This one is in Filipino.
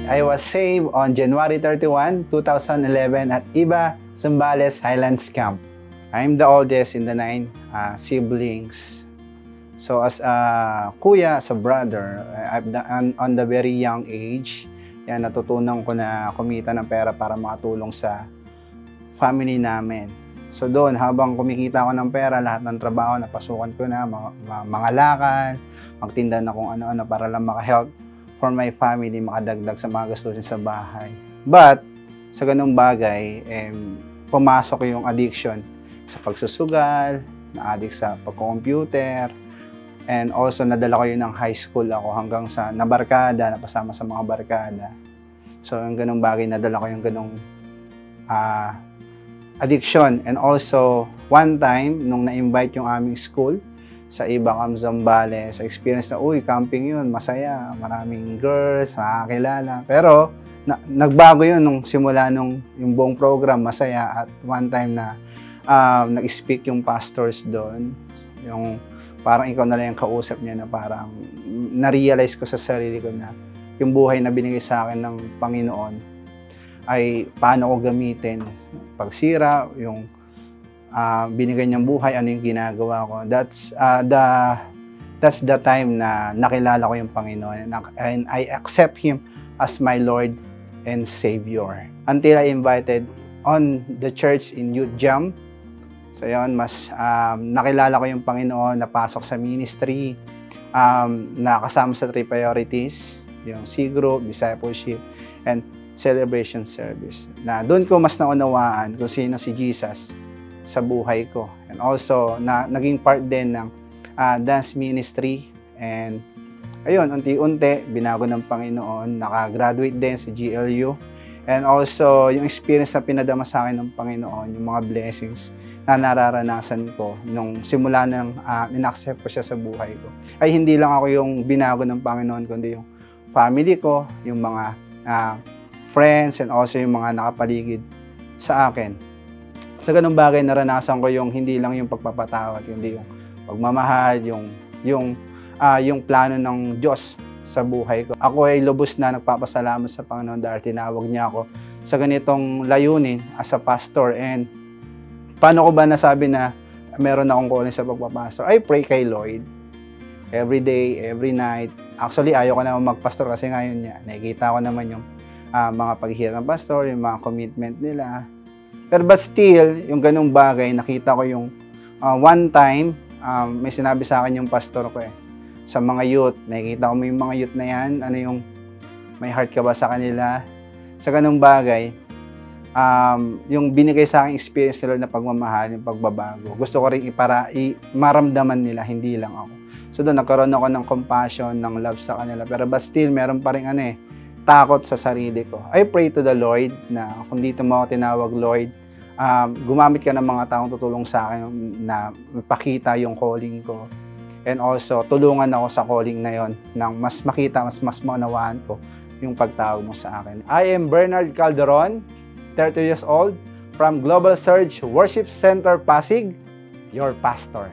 I was saved on January 31, 2011 at Iba, Zambales Highlands Camp. I'm the oldest in the 9 siblings. So as a kuya, as a brother, on the very young age, yan, natutunan ko na kumita ng pera para makatulong sa family namin. So doon, habang kumikita ko ng pera, lahat ng trabaho, napasukan ko na, mga lakad, magtinda na kung ano-ano para lang maka-help for my family, makadagdag sa mga gastusin sa bahay. But, sa ganung bagay, pumasok yung addiction sa pagsusugal, na-addict sa pag-computer, and also nadala ko yun ng high school ako hanggang sa nabarkada, napasama sa mga barkada. So yung ganung bagay, nadala ko yung ganung addiction. And also, one time, nung na-invite yung aming school sa Ibacam, Zambales, sa experience na, uy, camping yun, masaya, maraming girls, makakilala. Pero, nagbago yun nung simula nung yung buong program, masaya. At one time na nag-speak yung pastors doon, yung parang ikaw na lang yung kausap niya na parang na-realize ko sa sarili ko na yung buhay na binigay sa akin ng Panginoon ay paano ko gamitin. Pagsira, yung binigay niyang buhay, ano yung ginagawa ko. That's the time na nakilala ko yung Panginoon and I accept Him as my Lord and Savior. Until I invited on the church in Youth Jam. So yun, mas nakilala ko yung Panginoon, napasok sa ministry, nakasama sa 3 priorities, yung C-Group, Discipleship, and Celebration Service. Na doon ko mas naunawaan kung sino si Jesus sa buhay ko. And also, naging part din ng dance ministry. And ayun, unti-unti, binago ng Panginoon, nakagraduate din sa GLU. And also, yung experience na pinadama sa akin ng Panginoon, yung mga blessings na nararanasan ko nung simula nang in-accept ko siya sa buhay ko. Ay hindi lang ako yung binago ng Panginoon, kundi yung family ko, yung mga friends, and also yung mga nakapaligid sa akin. Sa ganung bagay, naranasan ko yung hindi lang yung pagpapatawad, kundi yung pagmamahal, yung plano ng Diyos sa buhay ko. Ako ay lubos na nagpapasalamat sa Panginoon dahil tinawag niya ako sa ganitong layunin as a pastor. And paano ko ba nasabi na meron akong calling sa pagpapastor? I pray kay Lord every day, every night. Actually, ayaw ko na magpastor kasi ngayon niya, nakikita ko naman yung mga paghihirap ng pastor, yung mga commitment nila. But still, yung ganung bagay, nakita ko yung one time, may sinabi sa akin yung pastor ko sa mga youth. Nakikita ko mo yung mga youth na yan, ano yung, may heart ka ba sa kanila? Sa ganung bagay, yung binigay sa akin experience nila na pagmamahal, yung pagbabago. Gusto ko rin maramdaman nila, hindi lang ako. So doon, nagkaroon ako ng compassion, ng love sa kanila. Pero but still, meron pa rin takot sa sarili ko. I pray to the Lord na kung dito mo ako tinawag, Lord, gumamit ka ng mga taong tutulong sa akin na ipakita yung calling ko. And also, tulungan ako sa calling na yon nang mas makita, mas maunawaan ko yung pagtawag mo sa akin. I am Bernard Calderon, 30 years old, from Global Surge Worship Center, Pasig, your pastor.